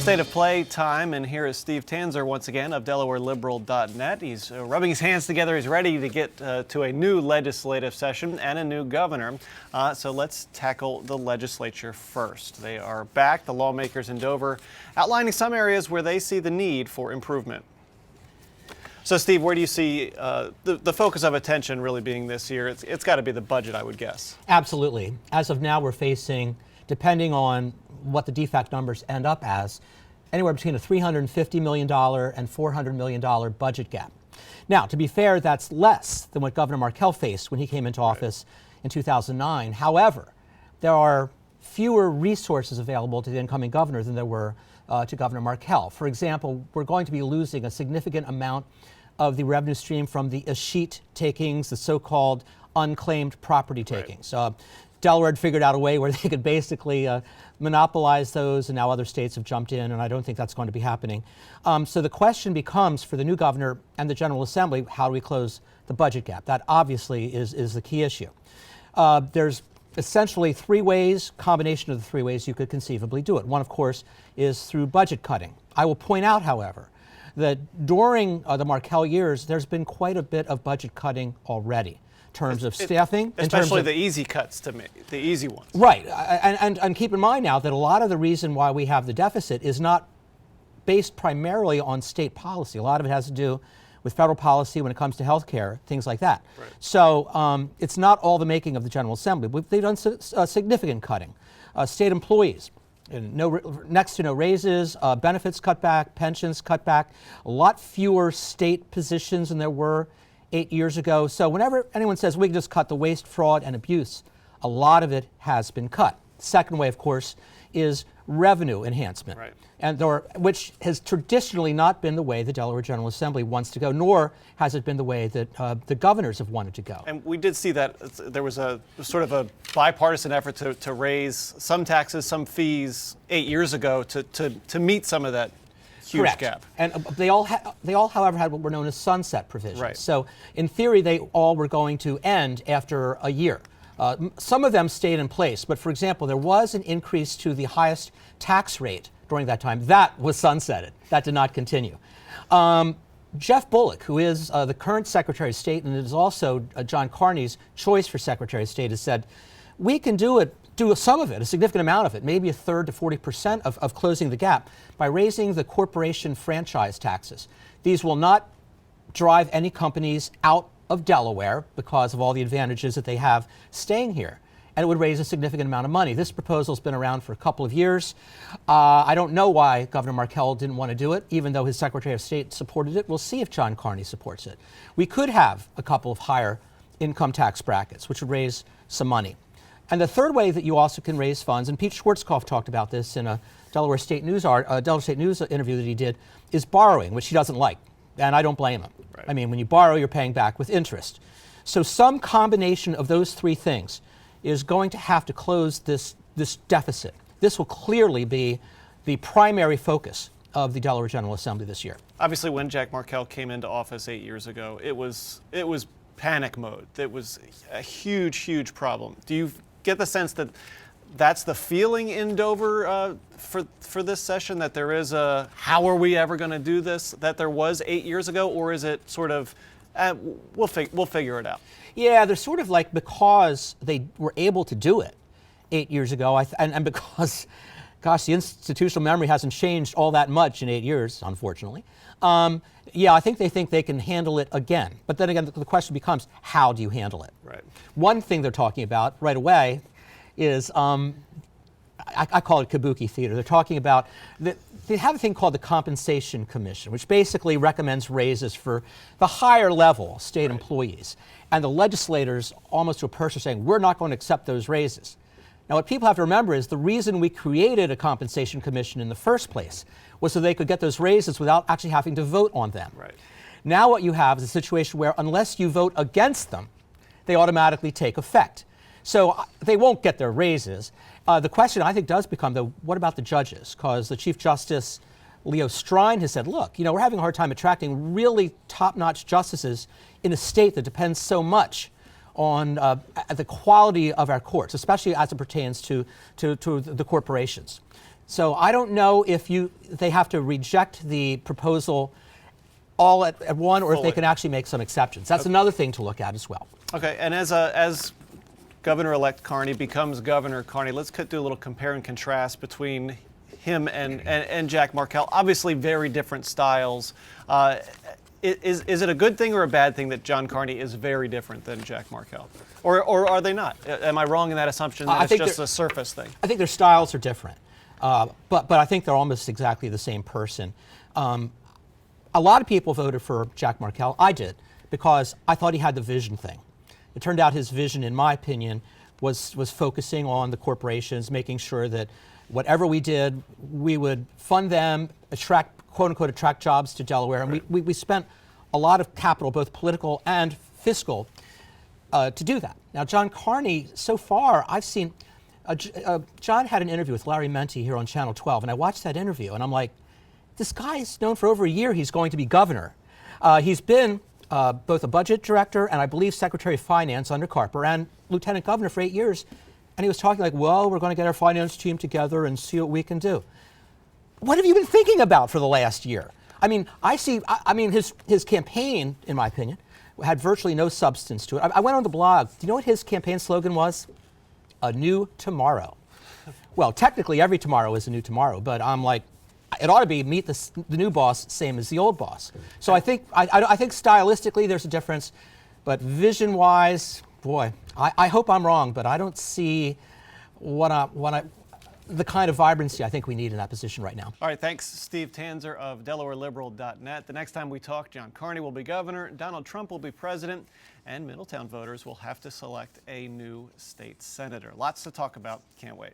State of Play time, and here is Steve Tanzer once again of DelawareLiberal.net. He's rubbing his hands together. He's ready to get to a new legislative session and a new governor. So let's tackle the legislature first. They are back, the lawmakers in Dover, outlining some areas where they see the need for improvement. So, Steve, where do you see the focus of attention really being this year? It's got to be the budget, I would guess. Absolutely. As of now, we're facing, depending on what the DFAC numbers end up as, anywhere between a $350 million and $400 million budget gap. Now, to be fair, that's less than what Governor Markell faced when he came into office in 2009. However, there are fewer resources available to the incoming governor than there were to Governor Markell. For example, we're going to be losing a significant amount of the revenue stream from the escheat takings, the so-called unclaimed property takings. Delaware had figured out a way where they could basically monopolize those, and now other states have jumped in, and I don't think that's going to be happening. So the question becomes for the new governor and the General Assembly, how do we close the budget gap? That obviously is the key issue. There's essentially three ways, combination of the three ways you could conceivably do it. One, of course, is through budget cutting. I will point out, however, that during the Markell years, there's been quite a bit of budget cutting already. In terms of staffing, especially the easy cuts to make, the easy ones. Right, and keep in mind now that a lot of the reason why we have the deficit is not based primarily on state policy. A lot of it has to do with federal policy when it comes to health care, things like that. Right. So it's not all the making of the General Assembly. They've done significant cutting. State employees, next to no raises, benefits cut back, pensions cut back, a lot fewer state positions than there were 8 years ago. So whenever anyone says we can just cut the waste, fraud, and abuse, a lot of it has been cut. Second way, of course, is revenue enhancement, which has traditionally not been the way the Delaware General Assembly wants to go, nor has it been the way that the governors have wanted to go. And we did see that there was a sort of a bipartisan effort to raise some taxes, some fees 8 years ago to meet some of that huge Correct. Gap. And they all, however, had what were known as sunset provisions. Right. So in theory, they all were going to end after a year. Some of them stayed in place, but for example, there was an increase to the highest tax rate during that time. That was sunsetted. That did not continue. Jeff Bullock, who is the current Secretary of State and is also John Carney's choice for Secretary of State, has said, we can do some of it, a significant amount of it, maybe a third to 40% of closing the gap by raising the corporation franchise taxes. These will not drive any companies out of Delaware because of all the advantages that they have staying here. And it would raise a significant amount of money. This proposal's been around for a couple of years. I don't know why Governor Markell didn't want to do it, even though his Secretary of State supported it. We'll see if John Carney supports it. We could have a couple of higher income tax brackets, which would raise some money. And the third way that you also can raise funds, and Pete Schwarzkopf talked about this in a Delaware State News interview that he did, is borrowing, which he doesn't like. And I don't blame him. Right. I mean, when you borrow, you're paying back with interest. So some combination of those three things is going to have to close this deficit. This will clearly be the primary focus of the Delaware General Assembly this year. Obviously, when Jack Markell came into office 8 years ago, it was panic mode. It was a huge, huge problem. Do you get the sense that that's the feeling in Dover for this session, that there is a how are we ever going to do this that there was 8 years ago, or is it sort of we'll figure it out? Yeah, they're sort of like, because they were able to do it 8 years ago, and because, gosh, the institutional memory hasn't changed all that much in 8 years, unfortunately. Yeah, I think they can handle it again. But then again, the question becomes, how do you handle it? Right. One thing they're talking about right away is, I call it kabuki theater. They're talking about, they have a thing called the Compensation Commission, which basically recommends raises for the higher level state employees. And the legislators, almost to a person, are saying, we're not going to accept those raises. Now, what people have to remember is the reason we created a compensation commission in the first place was so they could get those raises without actually having to vote on them. Right. Now what you have is a situation where unless you vote against them, they automatically take effect. So they won't get their raises. The question, I think, does become, though, what about the judges? Because the Chief Justice, Leo Strine, has said, look, we're having a hard time attracting really top-notch justices in a state that depends so much on the quality of our courts, especially as it pertains to the corporations. So I don't know if they have to reject the proposal all at one, or if they can actually make some exceptions. That's another thing to look at as well. Okay, and as Governor-elect Carney becomes Governor Carney, let's do a little compare and contrast between him and Jack Markell. Obviously, very different styles. Is it a good thing or a bad thing that John Carney is very different than Jack Markell? Or are they not? Am I wrong in that assumption that it's just a surface thing? I think their styles are different. But I think they're almost exactly the same person. A lot of people voted for Jack Markell. I did, because I thought he had the vision thing. It turned out his vision, in my opinion, was focusing on the corporations, making sure that whatever we did, we would fund them, quote unquote, attract jobs to Delaware. And we spent a lot of capital, both political and fiscal, to do that. Now, John Carney, so far, I've seen, John had an interview with Larry Menti here on Channel 12, and I watched that interview, and I'm like, this guy is known for over a year he's going to be governor. He's been both a budget director and I believe Secretary of Finance under Carper and lieutenant governor for 8 years. And he was talking like, well, we're going to get our finance team together and see what we can do. What have you been thinking about for the last year? I mean, his campaign, in my opinion, had virtually no substance to it. I went on the blog. Do you know what his campaign slogan was? A new tomorrow. Well, technically every tomorrow is a new tomorrow, but I'm like, it ought to be meet the new boss same as the old boss. So I think stylistically there's a difference, but vision-wise, boy, I hope I'm wrong, but I don't see the kind of vibrancy I think we need in that position right now. All right, thanks, Steve Tanzer of DelawareLiberal.net. The next time we talk, John Carney will be governor, Donald Trump will be president, and Middletown voters will have to select a new state senator. Lots to talk about. Can't wait.